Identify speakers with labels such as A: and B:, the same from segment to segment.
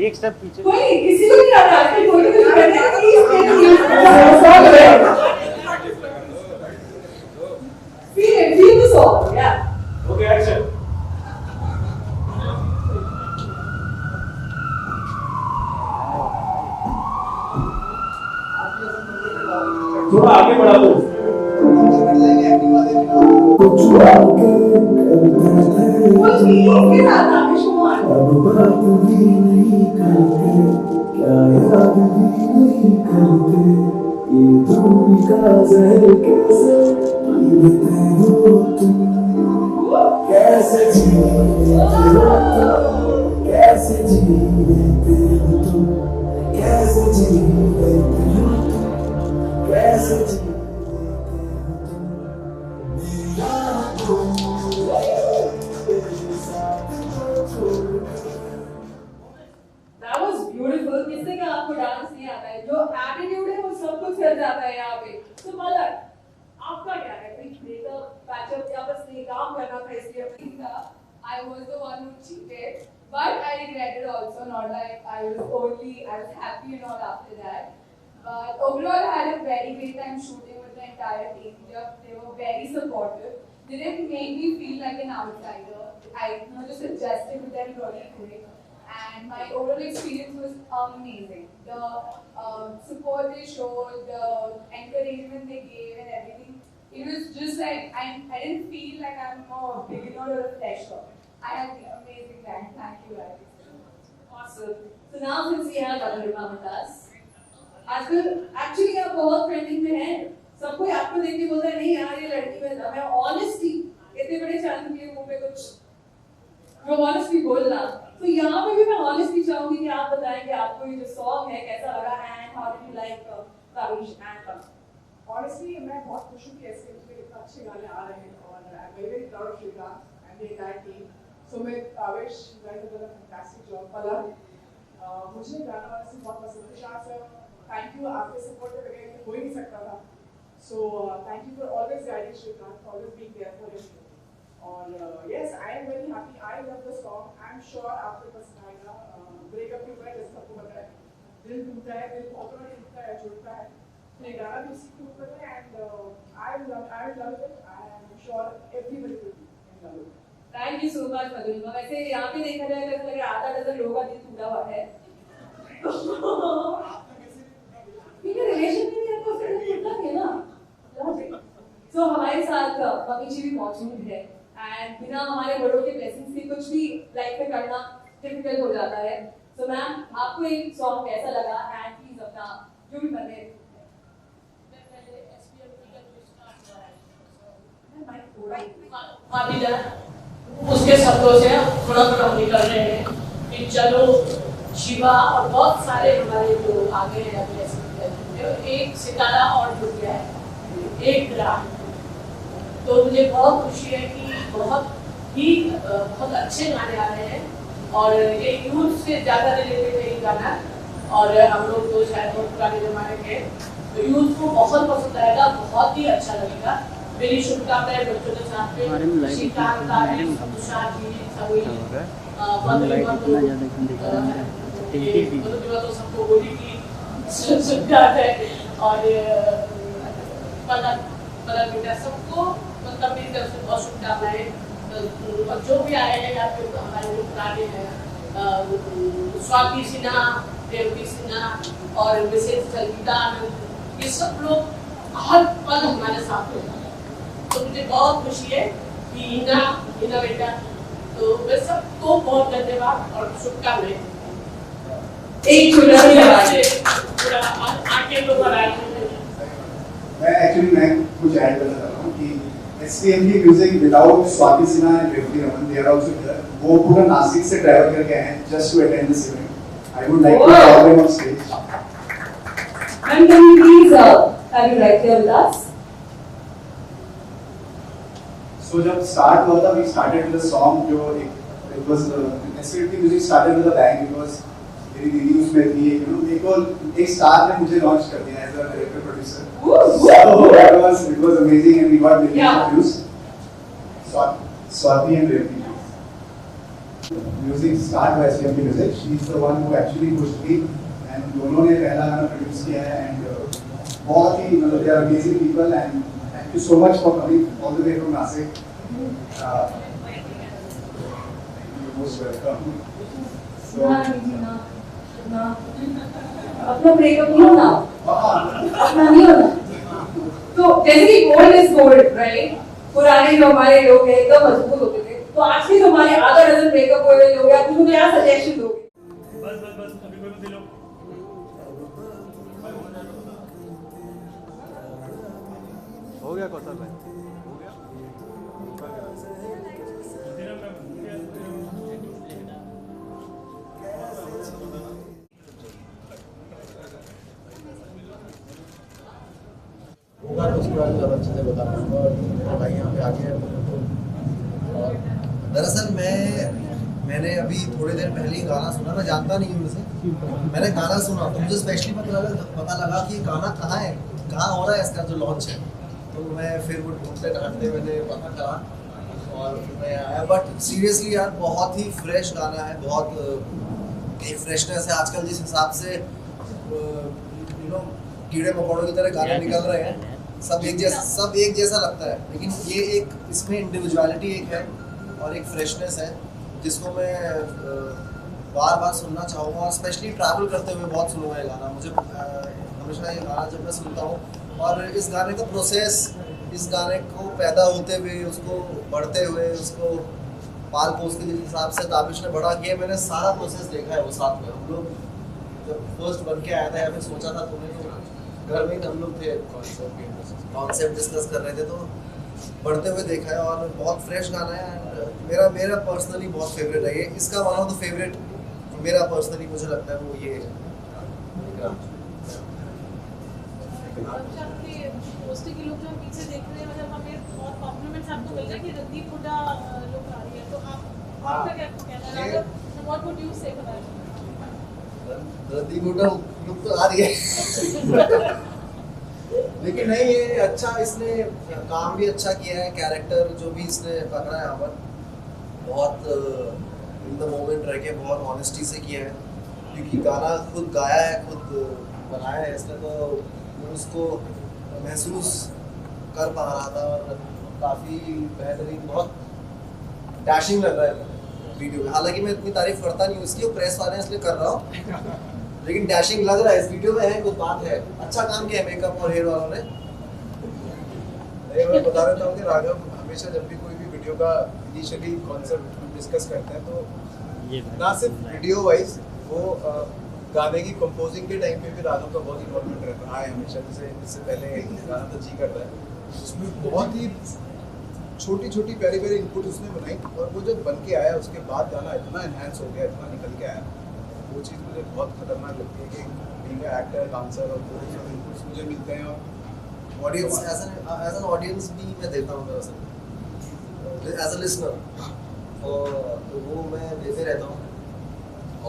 A: एक स्टेप पीछे।
B: कोई किसी को नहीं आता है, कोई तो कुछ करने का feel the song, yeah.
C: Okay, action. थोड़ा आगे बढ़ा दो।
B: कुछ भी इसके साथ आगे शुमार।
D: क्या याद भी नहीं करते ये दूरी का ज़हर कैसे पीते हो तुम कैसे जी लेते हो कैसे जी लेते हो तुम कैसे जी लेते हो तुम कैसे जी
B: That was beautiful. किसने कहा आपको डांस नहीं आता है? जो एटीट्यूड है वो सब कुछ कर जाता है यहाँ पे। तो मलक, आपका क्या है? ब्रेकअप, पैचअप या बस नहीं काम करना था इसलिए अपनी था। I was the one who cheated, but I regretted also. Not like I was happy and all after that. But overall, I had a very great time shooting with the entire team. They were very supportive. They didn't make me feel like an outsider. I just adjusted with them really quick. And my overall experience was amazing. The support they showed, the encouragement they gave, and everything. It was just like I didn't feel like I'm a beginner or a fresher. I had an amazing time. Thank you guys.
E: Awesome. So now since we have Anuruddha with us, आजकल actually आप बहुत trending में हैं। सब कोई आपको देख के बोलता है नहीं यार ये लड़की में दम है। ऑनेस्टली इतने बड़े चैनल के मुंह पे कुछ जो ऑनेस्टली बोलना। तो यहाँ पे भी मैं ऑनेस्टली चाहूंगी कि आप बताएं कि आपको ये जो सॉन्ग है कैसा लगा and how did you like Kavish and come.
F: Honestly, मैं बहुत खुश हूँ कि ऐसे मुझे इतना अच्छे गाने आ रहे हैं और I'm very very proud of Shrikant and the entire team. Sumit, Kavish, you guys have done a fantastic job. Palak, मुझे गाना वाला से बहुत पसंद है। शाह सर, thank you आपके support के बगैर हो ही नहीं सकता था। So thank you for always guiding Shrikant, always being there for him. और yes, I am very happy. I love the song. I'm sure आपको पसंद आएगा। Breakup के ऊपर जैसे आपको पता है, दिल टूटता है, दिल बहुत बार टूटता है, जुड़ता है। ये गाना भी उसी के ऊपर है and I love it. I am sure everybody will be in love with it.
E: Thank you so much Madhurima. वैसे यहाँ पे देखा जाए तो ऐसा लग रहा है आधा डजन लोगों का दिल टूटा हुआ है। क्योंकि रिलेशन में भी आपको उसका दिल टूटता है ना। तो हमारे साथ मम्मी जी भी मौजूद है एंड बिना हमारे बड़ों के ब्लेसिंग्स के कुछ भी लाइफ में करना डिफिकल्ट हो जाता है। तो मैम आपको एक सॉन्ग कैसा लगा एंड प्लीज अपना जो भी बने
G: उसके शब्दों से थोड़ा थोड़ा निकल रहे हैं कि चलो शिवा और बहुत सारे हमारे जो आगे हैं अभी एक सितारा और जुड़ गया है एक ग्राम। तो मुझे बहुत खुशी है कि बहुत अच्छे गाने आ रहे हैं और ये यूथ से ज़्यादा रिलेटेड है ये गाना और हम लोग तो शायद बहुत पुराने जमाने के तो यूथ को बहुत पसंद आएगा, बहुत ही अच्छा लगेगा। मेरी शुभकामनाएं बच्चों के साथ में श्रीकांत का है, तुषार जी सभी तो सबको बोली की शुभकामनाएं है और पलक बेटा सबको मतलब मेरी तरफ से बहुत शुभकामनाएं। और जो भी आए हैं या फिर हमारे जो पुराने हैं स्वाति सिन्हा, रेवती सिन्हा और मिसेज संगीता आनंद, ये सब लोग हर पल हमारे साथ में। तो मुझे बहुत खुशी है कि हिना बेटा तो मैं सबको बहुत धन्यवाद और शुभकामनाएं।
E: एक
G: पूरा आके तो बनाए
H: मैं कुछ ऐड करना चाह रहा हूँ कि SPMG music without Swati Sinha and Revathi Raman they are also here. वो पूरा नासिक से ट्रैवल करके आए हैं just to attend this event. I would like to call them on stage.
E: And can you please have you right here with us?
H: So जब start हुआ था, we started with a song जो it was SPMG music started with a bang because मेरी दीदी उसमें थी, you know, एक star ने मुझे लॉन्च कर दिया as a director producer. So it was amazing and we got millions of views. Swati and Revati. Music start हुआ एसएम की music, she is the one who actually pushed me, and दोनों ने पहला गाना produce किया है, and बहुत ही मतलब they are amazing people, and thank you so much for coming all the way from Nashik. Most welcome.
E: अपना ब्रेकअप नहीं होना, अपना नहीं होना। तो जैसे कि गोल्ड इज गोल्ड, राइट? पुराने जो हमारे लोग हैं एकदम मजबूत होते थे, तो आज के जो हमारे आधा डजन ब्रेकअप हुए लोग हैं, आप उनको क्या सजेशन दोगे?
C: बस बस बस अभी कोई दिलो।
A: हो गया कौशल भाई, हो गया।
I: होगा तो उसके बारे में ज़्यादा अच्छे से बता पाऊँगा, और मेरे भाई यहाँ पे आ गए हैं। और दरअसल मैंने अभी थोड़ी देर पहले ही गाना सुना, मैं जानता नहीं हूँ उसे, मैंने गाना सुना तो मुझे स्पेशली पता लगा कि ये गाना कहाँ है, कहाँ हो रहा है इसका जो लॉन्च है। तो मैं फिर वो ढूंढते ढांढते मैंने पता करा और फिर मैं आया। बट सीरियसली यार बहुत ही फ्रेश गाना है, बहुत एक फ्रेशनेस है। आजकल जिस हिसाब से कीड़े मकोड़ों की तरह गाने निकल रहे हैं, सब एक जैसा लगता है, लेकिन ये एक इसमें इंडिविजुअलिटी एक है और एक फ्रेशनेस है जिसको मैं बार बार सुनना चाहूँगा, और स्पेशली ट्रैवल करते हुए बहुत सुनूंगा ये गाना। मुझे हमेशा ये गाना जब मैं सुनता हूँ, और इस गाने का प्रोसेस, इस गाने को पैदा होते हुए, उसको बढ़ते हुए, उसको पाल पोस के जिस हिसाब से ताबिश ने बड़ा किया, मैंने सारा प्रोसेस देखा है वो साथ में। हम लोग जब फर्स्ट बन के आया था, हमें सोचा था तुम्हें, तो घर में हम लोग थे, कॉन्सेप्ट डिस्कस कर रहे थे, तो बढ़ते हुए देखा है और बहुत फ्रेश गाना है। मेरा पर्सनली बहुत फेवरेट है ये, इसका वन ऑफ द फेवरेट मेरा पर्सनली मुझे लगता है वो ये है।
G: पोस्टर के लोग जो हम पीछे देख रहे हैं, मतलब हमें बहुत कॉम्प्लीमेंट्स आपको मिल रहा है कि रणदीप हुड्डा लोग आ रही है, तो आपका क्या कहना है? व्हाट वुड यू से for that?
I: Randeep Hooda look तो आ रही है लेकिन नहीं, ये अच्छा, इसने काम भी अच्छा किया है, कैरेक्टर जो भी इसने पकड़ा है यहाँ पर बहुत इन द मोमेंट रह के बहुत ऑनेस्टी से किया है, क्योंकि गाना खुद गाया है, खुद बनाया है इसने, तो उसको महसूस कर पा रहा था और काफ़ी बेहतरीन, बहुत डैशिंग लग रहा है वीडियो में। हालांकि मैं इतनी तारीफ करता नहीं हूँ इसकी, वो प्रेस वाले इसलिए कर रहा हूँ, लेकिन डैशिंग लग रहा है इस वीडियो में, है कुछ बात है, अच्छा काम किया है मेकअप और हेयर वालों ने।
J: मैं बता रहा हूँ कि राघव हमेशा जब भी कोई भी वीडियो का इनिशियली कॉन्सेप्ट डिस्कस करते हैं, तो ना सिर्फ वीडियो वाइज, वो गाने की कंपोजिंग के टाइम पे भी राघव का बहुत इन्वॉल्वमेंट रहता है हमेशा। जैसे इससे पहले गाना तो जी करता है, उसमें बहुत ही छोटी छोटी प्यारी प्यारी इनपुट उसने बनाई, और वो जब बन के आया उसके बाद गाना इतना एनहांस हो गया, इतना निकल के आया, वो चीज़ मुझे बहुत खतरनाक लगती है कि बीइंग एक्टर, डांसर, और वो सब इनपुट्स मुझे मिलते हैं। और
I: ऑडियंस एज एन ऑडियंस भी मैं देता हूँ दरअसल, एज अ लिसनर, और वो मैं देते रहता हूँ।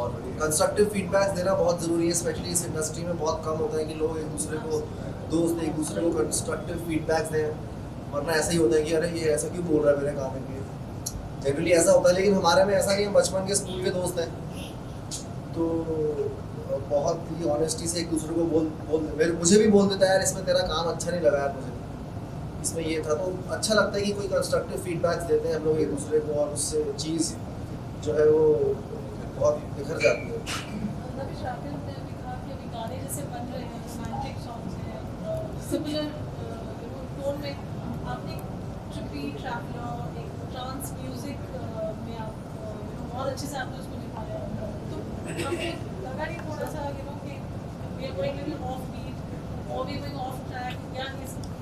I: और कंस्ट्रक्टिव फीडबैक देना बहुत ज़रूरी है, स्पेशली इस इंडस्ट्री में बहुत कम होता है कि लोग एक दूसरे को, दोस्त एक दूसरे को कंस्ट्रक्टिव फीडबैक दें, वरना ऐसा ही होता है कि अरे ये ऐसा क्यों बोल रहा है मेरे गाने के लिए, जनरली ऐसा होता है। लेकिन हमारे में ऐसा नहीं है, बचपन के स्कूल के दोस्त हैं, तो बहुत ही ऑनेस्टी से एक दूसरे को मुझे भी बोल देता है यार इसमें तेरा काम अच्छा नहीं लगा यार, मुझे इसमें ये था, तो अच्छा लगता है कि कोई कंस्ट्रक्टिव फीडबैक्स देते हैं हम लोग एक दूसरे को, और उससे चीज़ जो है वो बहुत बिखर जाती है।
G: गाने जैसे बन रहे हैं, रोमांटिक सॉन्ग्स हैं, सिमिलर टोन में, आपने ट्रिपी ट्रैवलर, एक ट्रांस म्यूजिक में आप बहुत अच्छे से आपने उसको निभाया, तो हमें लगा नहीं थोड़ा सा कि we are going little off beat और वी गोइंग ऑफ ट्रैक,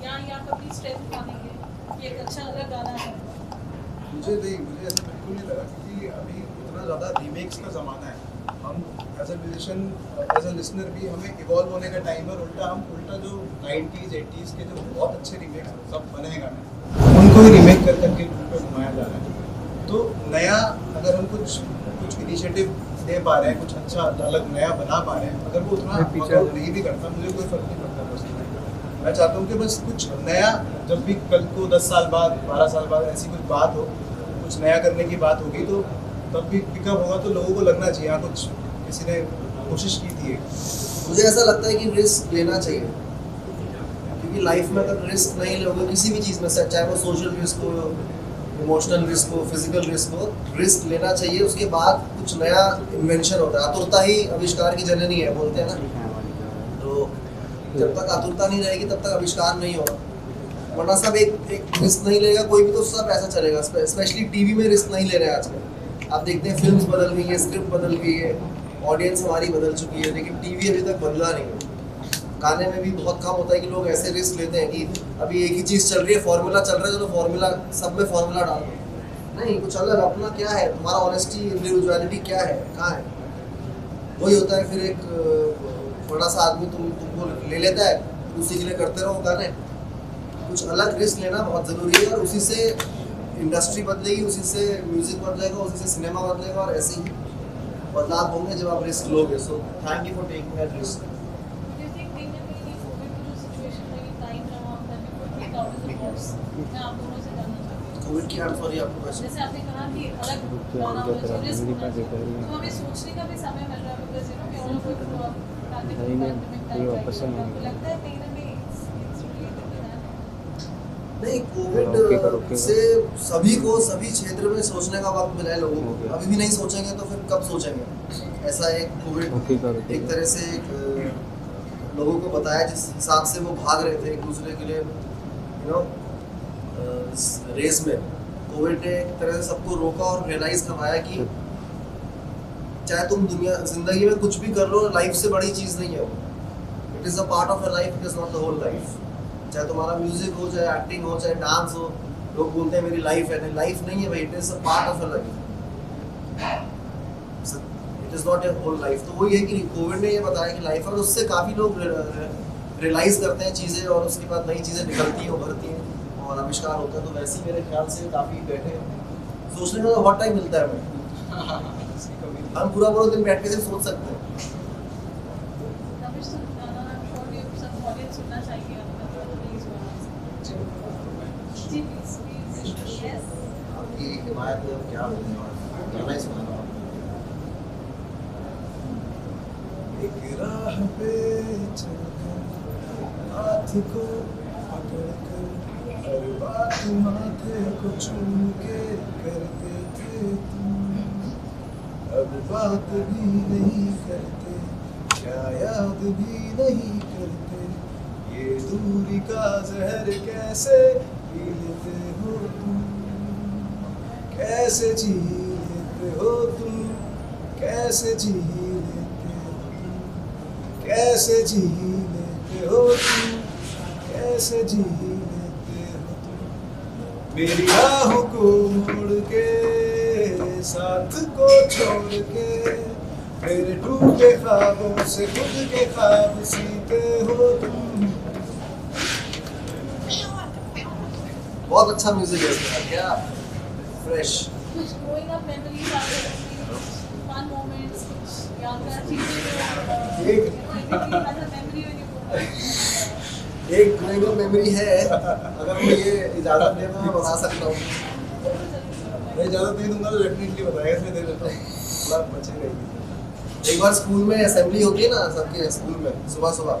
G: या ये आप अपनी स्ट्रेंथ पाएंगे कि एक अच्छा अलग गाना है?
J: मुझे ऐसा बिल्कुल नहीं लगा, क्योंकि अभी इतना ज़्यादा रीमेक्स का ज़माना है। हम as a musician, as a listener भी हमें इवॉल्व होने का टाइम है, उल्टा जो 90s 80s के जो बहुत अच्छे रीमेक्स सब बने हैं गाने, उनको ही रीमेक कर करके उनको घुमाया जा रहा है। तो नया अगर हम कुछ इनिशिएटिव दे पा रहे हैं, कुछ अच्छा अलग नया बना पा रहे हैं, अगर वो उतना नहीं भी करता, मुझे कोई फर्क नहीं पड़ता। बस मैं चाहता हूँ कि बस कुछ नया, जब भी कल को 10 साल बाद, 12 साल बाद ऐसी कुछ बात हो, कुछ नया करने की बात होगी, तो तब भी पिकअप होगा तो लोगों को लगना चाहिए हाँ कुछ किसी ने कोशिश की थी।
I: मुझे ऐसा लगता है कि रिस्क लेना चाहिए, क्योंकि लाइफ में अगर रिस्क नहीं लोगे किसी भी चीज़ में से, चाहे वो सोशल रिस्क हो, इमोशनल रिस्क हो, फिजिकल रिस्क हो, रिस्क लेना चाहिए। उसके बाद कुछ नया इन्वेंशन होता है। आतुरता ही आविष्कार की जननी है बोलते हैं ना, तो जब तक आतुरता नहीं रहेगी तब तक आविष्कार नहीं होगा। वरना सब एक रिस्क नहीं लेगा कोई भी तो सब ऐसा चलेगा। स्पेशली टीवी में रिस्क नहीं ले रहे हैं आजकल। आप देखते हैं फिल्म्स बदल गई है, स्क्रिप्ट बदल गई है, ऑडियंस हमारी बदल चुकी है, लेकिन टीवी अभी तक बदला नहीं है। गाने में भी बहुत कम होता है कि लोग ऐसे रिस्क लेते हैं कि अभी एक ही चीज़ चल रही है, फॉर्मूला चल रहा है, चलो फॉर्मूला सब में फॉर्मूला डाल दो। नहीं, कुछ अलग अपना क्या है, तुम्हारा ऑनेस्टी, इंडिविजुअलिटी क्या है, कहाँ है, वही होता है। फिर एक बड़ा सा आदमी तुमको ले लेता है, उसी के लिए करते रहो गाने। कुछ अलग रिस्क लेना बहुत ज़रूरी है और उसी से इंडस्ट्री बदलेगी, उसी से म्यूज़िक बदलेगा, उसी से सिनेमा बदलेगा और ऐसे ही बदलाव होंगे जब आप रिस्क लोगे। So thank you for taking that risk. Covid की I'm sorry आपको क्वेश्चन।
G: जैसे आपने कहा कि अलग गाना होना चाहिए, रिस्क होना चाहिए, तो हमें सोचने का भी समय मिल रहा है, because you know we all go through pandemic, लगता है कहीं ना कहीं it's related to that।
I: नहीं, कोविड से सभी को सभी क्षेत्र में सोचने का वक्त मिला है लोगों को। अभी भी नहीं सोचेंगे तो फिर कब सोचेंगे। ऐसा एक कोविड एक तरह से लोगों को बताया जिस हिसाब से वो भाग रहे थे एक दूसरे के लिए, यू नो, रेस में। कोविड ने एक तरह से सबको रोका और रियलाइज करवाया कि चाहे तुम दुनिया जिंदगी में कुछ भी कर लो, लाइफ से बड़ी चीज़ नहीं है वो। It is a part of your life, it is not the whole life. चाहे तुम्हारा म्यूजिक हो, चाहे एक्टिंग हो, चाहे डांस हो, लोग बोलते हैं मेरी लाइफ है, नहीं लाइफ नहीं है भाई, it is a part of your life, it is not a whole life. तो वही है कि कोविड ने ये बताया कि लाइफ है, और उससे काफ़ी लोग रियलाइज करते हैं चीज़ें और उसके बाद नई चीज़ें निकलती हैं, उभरती हैं और आविष्कार होता है। तो वैसे ही मेरे ख्याल से काफ़ी बैठे सोचने का तो बहुत टाइम मिलता है हमें। हम पूरा दिन बैठ के सिर्फ सोच सकते हैं। आपकी हिमायत में क्या बोलने वाला गाना ही सुनाना।
J: एक राह पे चलकर हाथ को पकड़कर हर बात माथे को चूम के करते थे तुम, अब बात भी नहीं करते, क्या याद भी नहीं करते, ये दूरी का जहर कैसे पी लेते हो तुम, कैसे जी लेते हो तुम, कैसे जी लेते हो तुम, कैसे जी लेते हो तुम, कैसे जी लेते हो तुम, मेरी राहों को मोड़ के साथ को छोड़ के, मेरे टूटे ख्वाबों से खुद के ख्वाब सीते हो तुम।
I: बहुत अच्छा म्यूजिक है इसका, क्या फ्रेश।
G: कुछ ग्रोइंग अप मेमोरीज आ रही हैं, फन मोमेंट्स, कुछ यादगार चीजें
I: एक ग्रोइंग अप मेमोरी है, अगर मुझे ये इजाजत दे तो मैं बता सकता हूँ।
J: मैं इजाजत नहीं दूंगा तो डेफिनेटली बताएगा, इसमें दे देता हूँ, थोड़ा बचेगा।
I: एक बार स्कूल में असेंबली होती है ना सबके स्कूल में सुबह सुबह,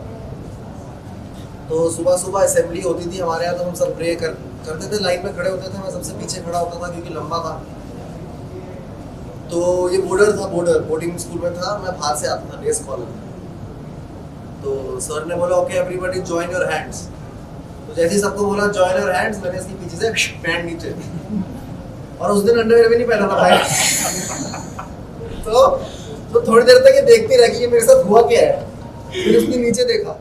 I: तो सुबह सुबह असेंबली होती थी हमारे यहाँ, तो हम सब प्रे करते थे, लाइन में खड़े होते थे। मैं सबसे पीछे खड़ा होता था क्योंकि लंबा था। तो ये बोर्डिंग स्कूल में था, मैं बाहर से आता था, डे स्कॉलर। तो सर ने बोला okay everybody join your hands. तो जैसे ही सबको बोला जॉइन योर हैंड्स, मैंने इसके पीछे से पैंट नीचे, और उस दिन अंडरवेयर भी नहीं पहना था भाई। तो थोड़ी देर तक ये देखती रही कि मेरे साथ हुआ क्या है। फिर उसने नीचे देखा,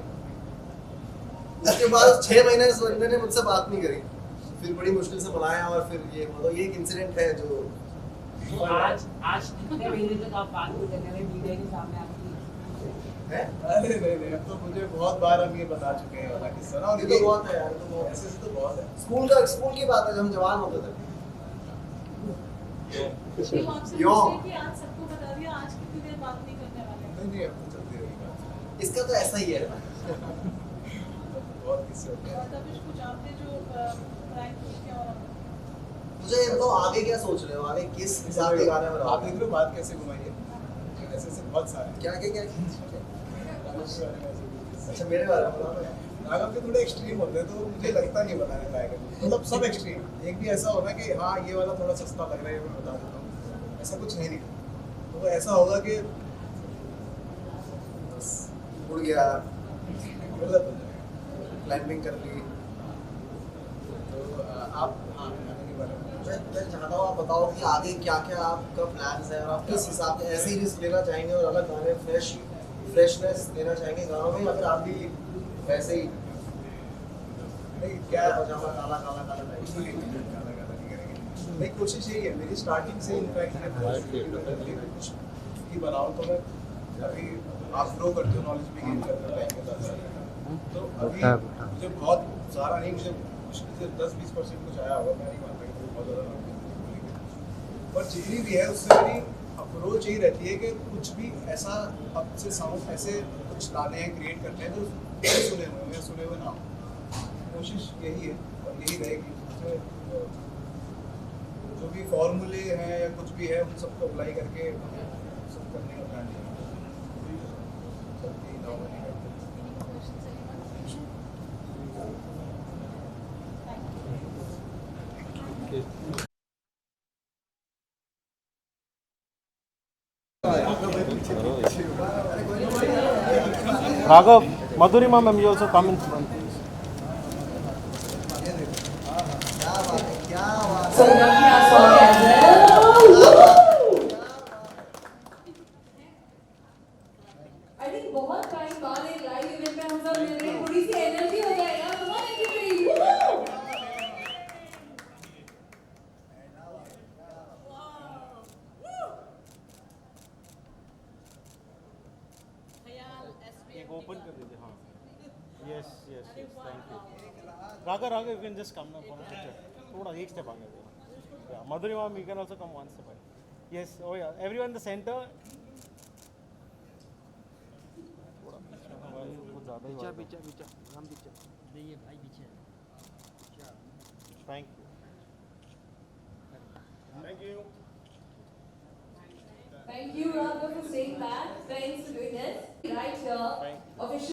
I: उसके बाद 6 महीने इस बंदे ने मुझसे बात नहीं करी, फिर बड़ी मुश्किल से बुलाया और फिर ये मतलब ये एक इंसिडेंट है जो
K: आज कितने महीने तक आप बात नहीं करने वाले मीडिया के सामने आपकी
J: है? अरे नहीं, अब तो मुझे बहुत बार हम ये बता चुके हैं वाला किस्सा ना, और
I: ये तो बहुत है यार, तो
J: ऐसे तो बहुत है।
I: स्कूल की बात है जब हम जवान होते थे।
G: क्यों कि आज सबको बता दिया, आज कितनी देर बात नहीं करने वाले।
J: नहीं अब तो चलती रहेगी बात।
I: इसका तो ऐसा ही है
J: बहुत किस्से होते हैं।
G: तब कुछ आपने जो प्रैंक किया और
I: मुझे ये बताओ आगे क्या सोच रहे हो, आगे किस हिसाब के गाने
J: आप
I: बनाओगे?
J: देख रहे हो बात कैसे घुमाई है, ऐसे ऐसे बहुत सारे
I: क्या क्या क्या अच्छा मेरे बारे में बताओ ना।
J: राघव के थोड़े एक्सट्रीम होते हैं तो मुझे लगता नहीं बताने लायक है, मतलब सब एक्सट्रीम, एक भी ऐसा होना कि हाँ ये वाला थोड़ा सस्ता लग रहा है मैं बता देता हूँ, ऐसा कुछ है नहीं। तो ऐसा होगा कि
I: बस उड़ गया,
J: गलत हो जाएगा।
I: क्लाइंबिंग कर ली।
J: तो आप हाँ गाने के बारे में
I: मैं चाहता हूँ आप बताओ कि आगे क्या क्या आपका प्लान्स है और आप किस हिसाब से ऐसे ही रिस्क लेना चाहेंगे और अलग गाने फ्रेशनेस देना चाहेंगे गानों में, या फिर आप भी वैसे ही
J: नहीं क्या
I: पजामा काला काला काला टाइप?
J: गाना गाना नहीं करेंगे। नहीं कोशिश यही है मेरी स्टार्टिंग से, इनफैक्ट मैं कुछ ही बनाऊँ तो मैं अभी आप ग्रो करते हो, नॉलेज भी गेन करते हो टाइम के साथ, तो अभी मुझे बहुत सारा नहीं, मुझे मुश्किल से 10-20% कुछ आया होगा, मैं नहीं मानता कि बहुत ज़्यादा नॉलेज, पर जितनी भी है उससे मेरी अप्रोच यही रहती है कि कुछ भी ऐसा अब से साउंड ऐसे कुछ लाने हैं, क्रिएट करने हैं जो सुने हुए हैं, सुने हुए ना हो। कोशिश यही है और यही रहेगी। उसमें जो भी फॉर्मूले हैं या कुछ भी है उन सबको अप्लाई करके सब करने का प्लान है। सबकी दावा नहीं करते।
A: Raghav, Madhurima ma'am, you also come in front, please.
I: क्या बात है, क्या बात
B: So
I: है।
B: lucky our song as well. I think बहुत टाइम बाद एक लाइव इवेंट में हम सब मिल रहे हैं, थोड़ी सी एनर्जी हो जाए यार, come on everybody, woo!
A: एक open कर दीजिए, हाँ. Yes, yes, yes, thank you. Raghav, you can just come now for a picture. थोड़ा एक step आगे. Yeah, Madhurima ma'am, you can also come one step ahead. Yes, oh yeah, everyone in the center. थोड़ा पीछे, कुछ ज़्यादा ही बात है.
K: हम पीछे देखिए भाई पीछे
A: Thank you.
J: Thank you.
B: Thank you, Raghav, for saying that. Thanks for doing this. Right here, official.